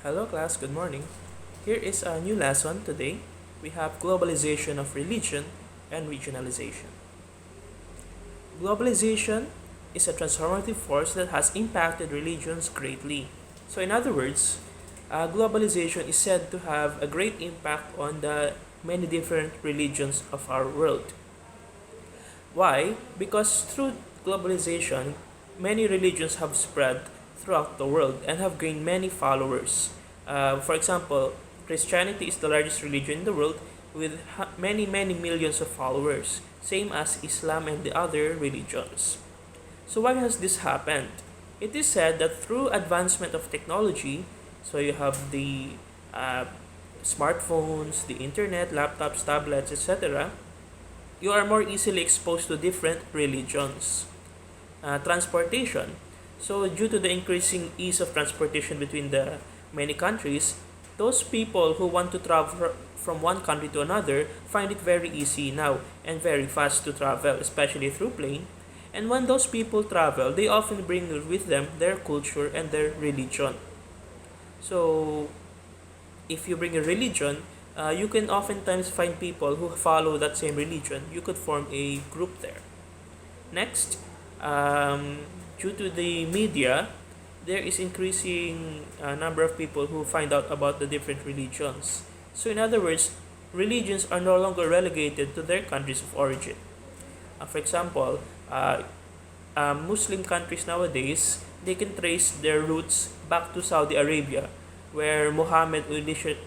Hello class, good morning. Here is a new lesson today. We have globalization of religion and regionalization. Globalization is a transformative force that has impacted religions greatly. So in other words, globalization is said to have a great impact on the many different religions of our world. Why? Because through globalization, many religions have spread throughout the world and have gained many followers. For example, Christianity is the largest religion in the world with many millions of followers, same as Islam and the other religions. So why has this happened? It is said that through advancement of technology, so you have the uh, smartphones, the internet, laptops, tablets, etc., you are more easily exposed to different religions. Transportation. So, due to the increasing ease of transportation between the many countries, those people who want to travel from one country to another find it very easy now and very fast to travel, especially through plane. And when those people travel, they often bring with them their culture and their religion. So, if you bring a religion, you can oftentimes find people who follow that same religion. You could form a group there. Next, um, due to the media, there is increasing number of people who find out about the different religions. So, in other words, religions are no longer relegated to their countries of origin. For example, Muslim countries nowadays, they can trace their roots back to Saudi Arabia, where Muhammad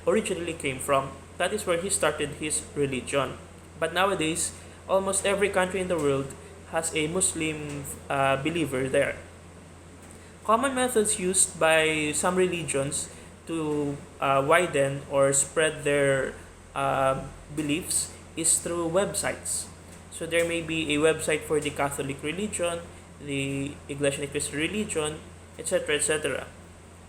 originally came from. That is where he started his religion. But nowadays, almost every country in the world has a Muslim believer there. Common methods used by some religions to widen or spread their beliefs is through websites. So there may be a website for the Catholic religion, the Iglesia ni Cristo religion, etc., etc.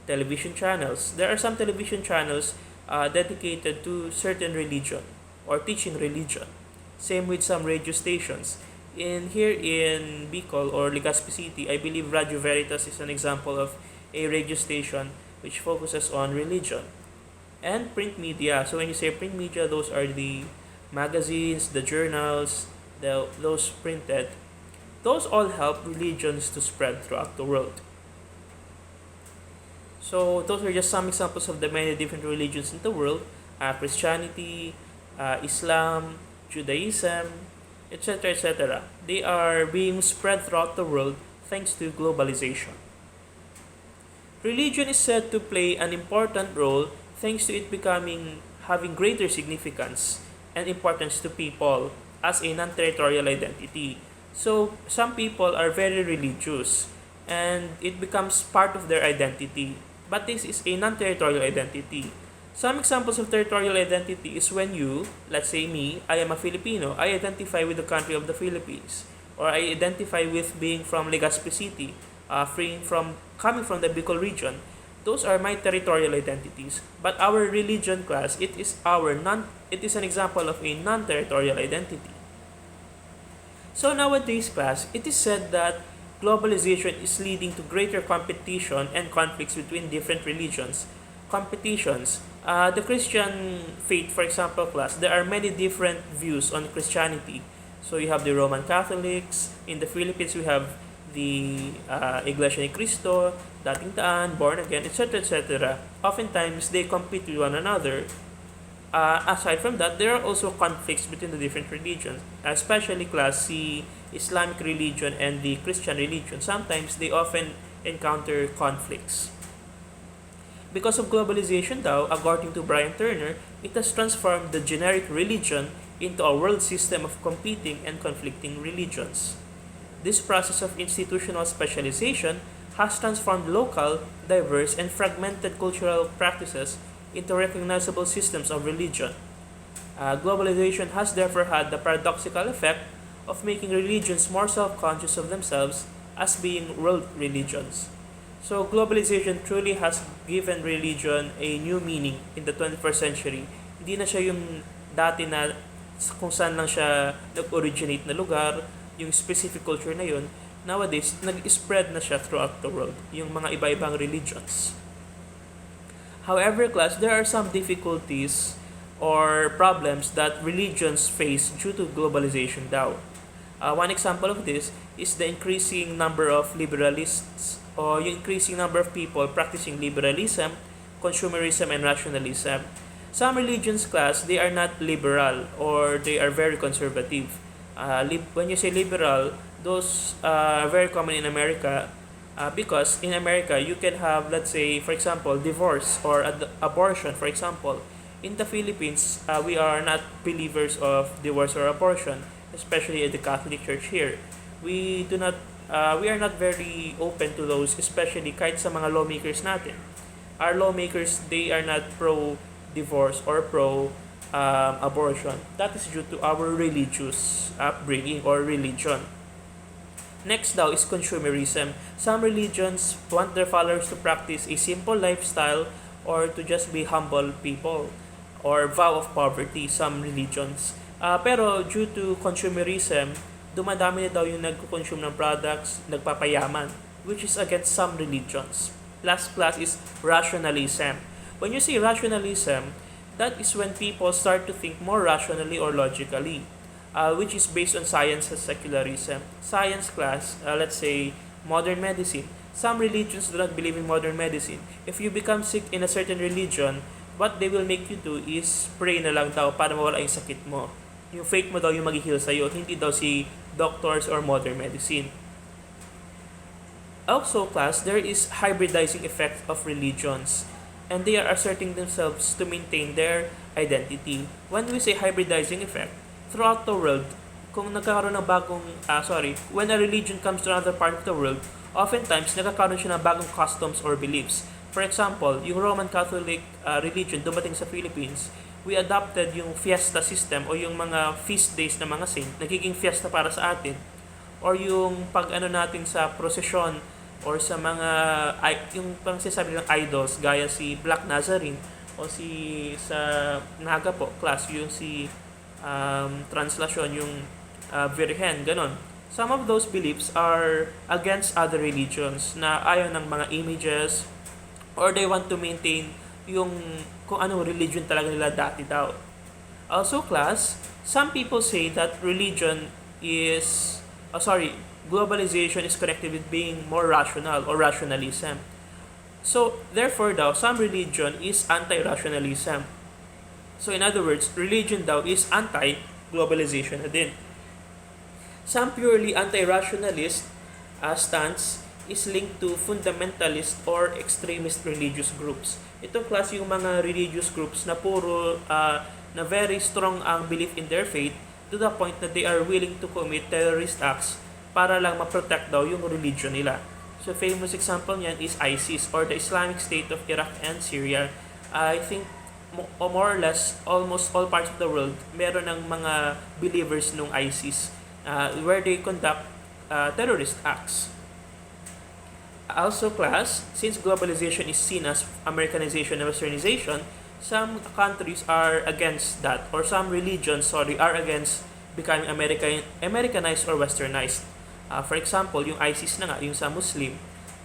Television channels. There are some television channels dedicated to certain religion or teaching religion. Same with some radio stations. Here in Bicol or Legazpi City, I believe Radio Veritas is an example of a radio station which focuses on religion. And print media. So when you say print media, those are the magazines, the journals, those printed. Those all help religions to spread throughout the world. So those are just some examples of the many different religions in the world: Christianity, Islam, Judaism, etc., etc. They are being spread throughout the world thanks to globalization. Religion is said to play an important role thanks to it becoming having greater significance and importance to people as a non-territorial identity. So some people are very religious and it becomes part of their identity. But this is a non-territorial identity. Some examples of territorial identity is when you, let's say me, I am a Filipino, I identify with the country of the Philippines. Or I identify with being from Legazpi City, coming from the Bicol region. Those are my territorial identities. But our religion class, it is an example of a non-territorial identity. So nowadays class, it is said that globalization is leading to greater competition and conflicts between different religions. Competitions. The Christian faith, for example, class, there are many different views on Christianity. So you have the Roman Catholics. In the Philippines, we have the Iglesia ni Cristo, Dating Daan, Born Again, etc., etc. Oftentimes, they compete with one another. Aside from that, there are also conflicts between the different religions, especially class C, Islamic religion, and the Christian religion. Sometimes they often encounter conflicts. Because of globalization, though, according to Brian Turner, it has transformed the generic religion into a world system of competing and conflicting religions. This process of institutional specialization has transformed local, diverse, and fragmented cultural practices into recognizable systems of religion. Globalization has therefore had the paradoxical effect of making religions more self conscious of themselves as being world religions. So, globalization truly has given religion a new meaning in the 21st century. Hindi na siya yung dati na kung saan lang siya nag-originate na lugar, yung specific culture na yun. Nowadays, nag-spread na siya throughout the world, yung mga iba-ibang religions. However, class, there are some difficulties or problems that religions face due to globalization daw. One example of this is the increasing number of liberalists or yung increasing number of people practicing liberalism, consumerism, and rationalism. Some religions, class, they are not liberal or they are very conservative. When you say liberal, those are very common in America because in America you can have, let's say, for example, divorce or abortion, for example. In the Philippines, we are not believers of divorce or abortion, especially at the Catholic Church here. We do not we are not very open to those, especially kahit sa mga lawmakers natin. Our lawmakers, they are not pro divorce or pro abortion. That is due to our religious upbringing or religion. Next daw is consumerism. Some religions want their followers to practice a simple lifestyle or to just be humble people or vow of poverty, some religions. Pero due to consumerism, dumadami na daw yung nagko-consume ng products, nagpapayaman, which is against some religions. Last class is rationalism. When you say rationalism, that is when people start to think more rationally or logically, which is based on science and secularism. Science class, let's say modern medicine. Some religions do not believe in modern medicine. If you become sick in a certain religion, what they will make you do is pray na lang daw para mawala yung sakit mo. Yung faith mo daw yung mag-heal sa'yo, hindi daw si doctors or modern medicine. Also, class, there is hybridizing effect of religions, and they are asserting themselves to maintain their identity. When we say hybridizing effect, throughout the world, kung nagkakaroon ng when a religion comes to another part of the world, oftentimes nagkakaroon siya ng bagong customs or beliefs. For example, yung Roman Catholic religion dumating sa Philippines, we adopted yung fiesta system o yung mga feast days ng mga saint, nagiging fiesta para sa atin. Or yung pag-ano natin sa prosesyon or sa mga, yung pang sinasabi ng idols, gaya si Black Nazarene o si sa Naga po, class, yung si Translasyon, yung Virgen, ganon. Some of those beliefs are against other religions na ayaw ng mga images or they want to maintain yung kung anong religion talaga nila dati daw. Also, class, some people say that globalization is connected with being more rational or rationalism. So, therefore daw, some religion is anti-rationalism. So, in other words, religion daw is anti-globalization na din. Some purely anti-rationalist stance is linked to fundamentalist or extremist religious groups. Ito klase yung mga religious groups na puro na very strong ang belief in their faith to the point that they are willing to commit terrorist acts para lang ma-protect daw yung religion nila. So famous example niyan is ISIS or the Islamic State of Iraq and Syria. I think more or less almost all parts of the world meron ng mga believers nung ISIS where they conduct terrorist acts. Also, class, since globalization is seen as Americanization and Westernization, some countries are against that, or some religions, are against becoming Americanized or Westernized. For example, yung ISIS na nga, yung sa Muslim,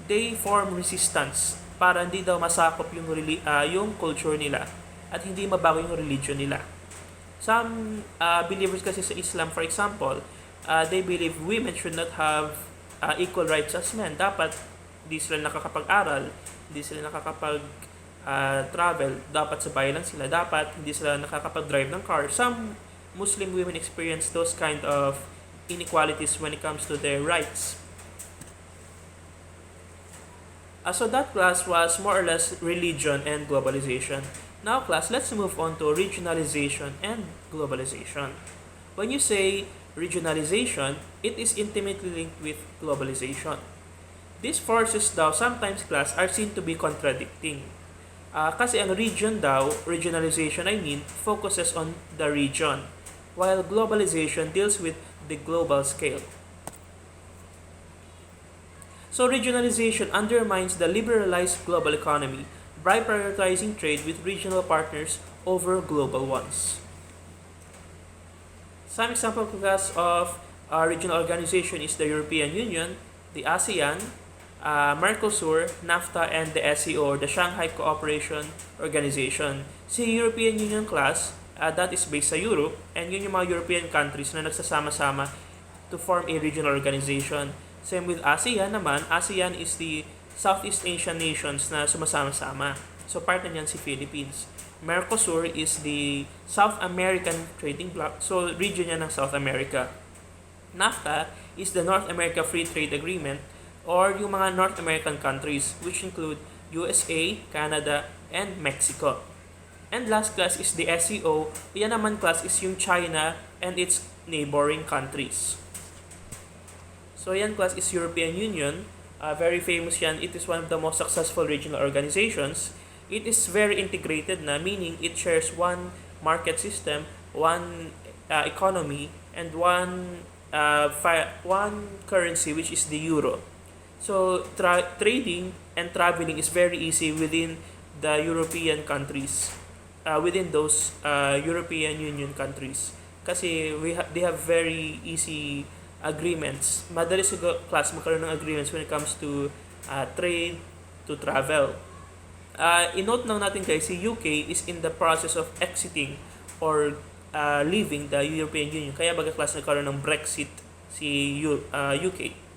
they form resistance para hindi daw masakop yung culture nila at hindi mabago yung religion nila. Some believers kasi sa Islam, for example, they believe women should not have equal rights as men. Dapat hindi sila nakakapag-aral, hindi sila nakakapag-travel, dapat sa bahay lang sila, dapat hindi sila nakakapag-drive ng car. Some Muslim women experience those kind of inequalities when it comes to their rights. So that class was more or less religion and globalization. Now class, let's move on to regionalization and globalization. When you say regionalization, it is intimately linked with globalization. These forces daw, sometimes class, are seen to be contradicting. Kasi ang regionalization focuses on the region, while globalization deals with the global scale. So regionalization undermines the liberalized global economy by prioritizing trade with regional partners over global ones. Some example class of regional organization is the European Union, the ASEAN, Mercosur, NAFTA, and the SCO, the Shanghai Cooperation Organization. Si European Union class, that is based sa Europe, and yun yung mga European countries na nagsasama-sama to form a regional organization. Same with ASEAN naman, ASEAN is the Southeast Asian nations na sumasama-sama. So part na niyan si Philippines. Mercosur is the South American trading bloc, so region niya ng South America. NAFTA is the North America Free Trade Agreement, or yung mga North American countries, which include USA, Canada, and Mexico. And last class is the SCO. Yan naman class is yung China and its neighboring countries. So yan class is European Union. Very famous yan. It is one of the most successful regional organizations. It is very integrated na, meaning it shares one market system, one economy, and one currency, which is the euro. So trading and traveling is very easy within the European countries, within those European Union countries. Kasi they have very easy agreements. Madali siguro class magkaroon ng agreements when it comes to trade, to travel. I-note lang natin guys, si UK is in the process of exiting or leaving the European Union. Kaya baga class nagkaroon ng Brexit si UK.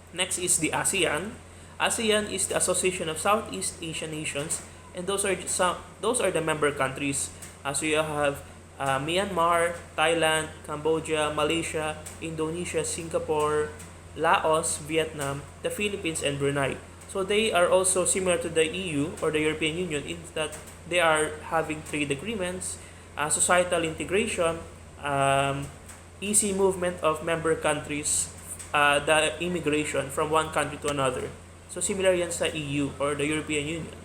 Next is the ASEAN. ASEAN is the Association of Southeast Asian Nations, and those are the member countries. So you have Myanmar, Thailand, Cambodia, Malaysia, Indonesia, Singapore, Laos, Vietnam, the Philippines, and Brunei. So they are also similar to the EU or the European Union in that they are having trade agreements, societal integration, easy movement of member countries, the immigration from one country to another. So similar yan sa EU or the European Union.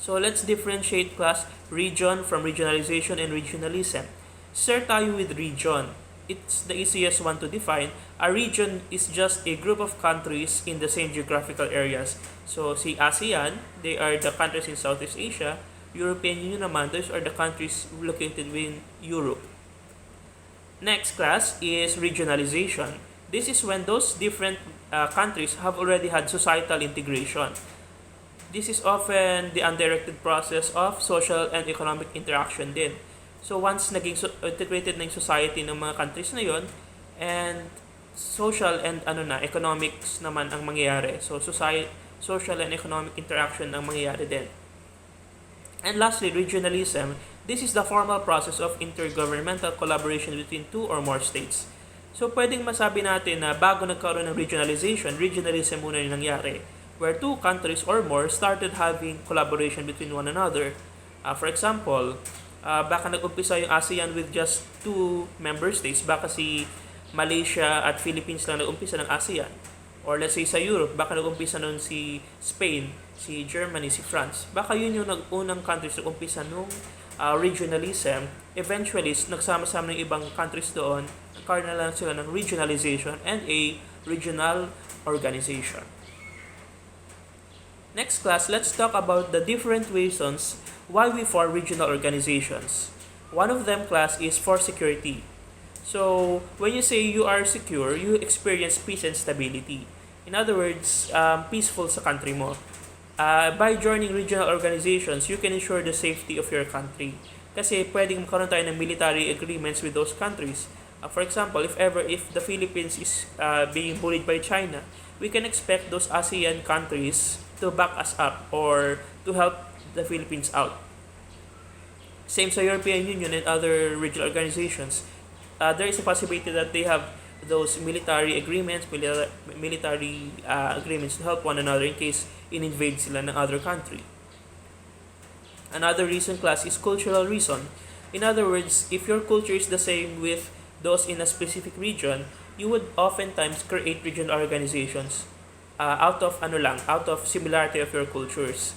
So let's differentiate class region from regionalization and regionalism. Start tayo with region. It's the easiest one to define. A region is just a group of countries in the same geographical areas. So si ASEAN, they are the countries in Southeast Asia. European Union naman, those are the countries located within Europe. Next class is regionalization. This is when those different countries have already had societal integration. This is often the undirected process of social and economic interaction din. So once naging integrated na yung society ng mga countries na yon, and social and economics naman ang mangyayari. So social and economic interaction ang mangyayari din. And lastly, regionalism. This is the formal process of intergovernmental collaboration between two or more states. So pwedeng masabi natin na bago nagkaroon ng regionalization, regionalism muna yung nangyari, where two countries or more started having collaboration between one another. For example, baka nag-umpisa yung ASEAN with just two member states, baka si Malaysia at Philippines lang nag-umpisa ng ASEAN. Or let's say sa Europe, baka nag-umpisa nun si Spain, si Germany, si France. Baka yun yung unang countries nag-umpisa nung regionalism. Eventually, nagsama-sama ng ibang countries doon, nagkaroon na lang sila ng regionalization and a regional organization. Next class, let's talk about the different reasons why we form regional organizations. One of them, class, is for security. So, when you say you are secure, you experience peace and stability. In other words, peaceful sa country mo. By joining regional organizations, you can ensure the safety of your country. Kasi pwedeng magkaroon tayo ng military agreements with those countries. For example, if the Philippines is being bullied by China, we can expect those ASEAN countries to back us up or to help the Philippines out. Same sa European Union and other regional organizations. There is a possibility that they have those military agreements, military agreements to help one another in case in-invade sila ng other country. Another reason, class, is cultural reason. In other words, if your culture is the same with those in a specific region, you would oftentimes create regional organizations out of similarity of your cultures.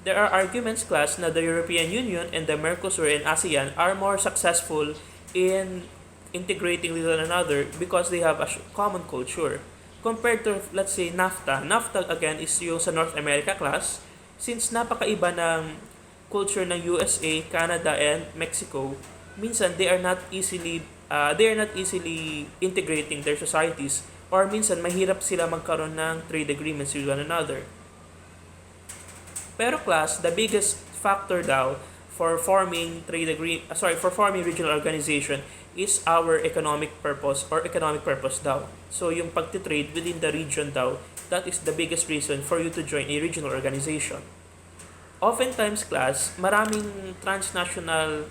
There are arguments, class, na the European Union and the Mercosur and ASEAN are more successful in integrating with one another because they have a common culture. Compared to, let's say, NAFTA. NAFTA, again, is yung sa North America class. Since napakaiba ng culture ng USA, Canada, and Mexico, minsan they are not easily integrating their societies. Or minsan, mahirap sila magkaroon ng trade agreements with one another. Pero class, the biggest factor daw for forming for forming regional organization is our economic purpose daw. So yung pagtitrade within the region daw, that is the biggest reason for you to join a regional organization. Oftentimes class, maraming transnational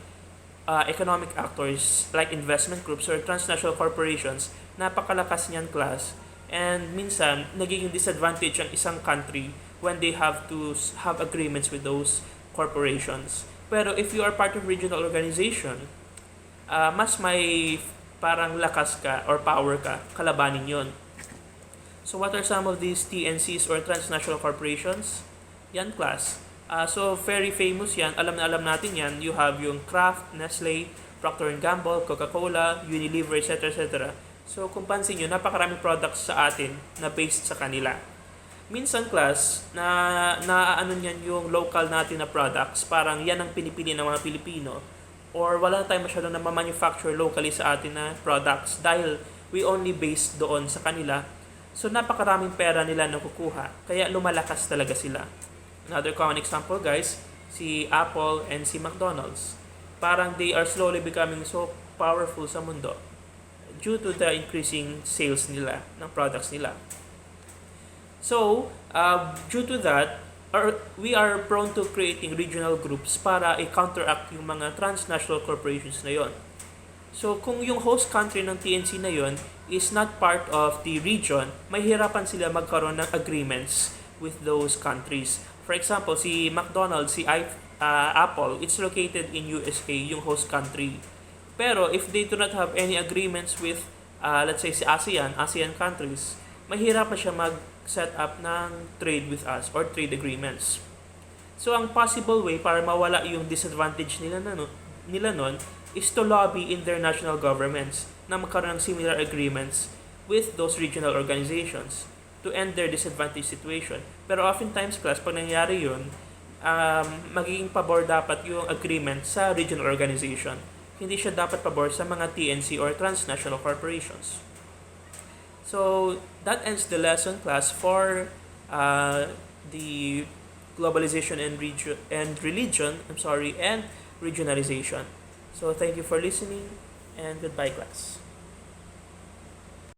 economic actors like investment groups or transnational corporations, napakalakas niyan class. And minsan, nagiging disadvantage ang isang country when they have to have agreements with those corporations. Pero if you are part of regional organization, mas may parang lakas ka or power ka, kalabanin yon. So what are some of these TNCs or transnational corporations? Yan class. So very famous yan, alam na alam natin yan. You have yung Kraft, Nestle, Procter and Gamble, Coca-Cola, Unilever, etc. etc. So kung pansin nyo, napakaraming products sa atin na based sa kanila. Minsan class, na ano niyan yung local natin na products, parang yan ang pinipili ng mga Pilipino. Or wala tayong masyadong na manufacture locally sa atin na products dahil we only based doon sa kanila. So napakaraming pera nila na kukuha, kaya lumalakas talaga sila. Another common example guys, si Apple and si McDonald's. Parang they are slowly becoming so powerful sa mundo due to the increasing sales nila ng products nila. So, due to that, we are prone to creating regional groups para i-counteract yung mga transnational corporations na yon. So, kung yung host country ng TNC na yon is not part of the region, mahirapan sila magkaroon ng agreements with those countries. For example, si McDonald's, Apple, it's located in USA, yung host country. Pero if they do not have any agreements with, let's say, si ASEAN countries, mahirapan siya mag-set up ng trade with us or trade agreements. So, ang possible way para mawala yung disadvantage nila nun is to lobby in their national governments na magkaroon ng similar agreements with those regional organizations to end their disadvantaged situation. Pero oftentimes, class, pag nangyari yun, magiging pabor dapat yung agreement sa regional organization. Hindi siya dapat pabor sa mga TNC or transnational corporations. So, that ends the lesson class for the globalization and religion, and regionalization. So, thank you for listening and goodbye class.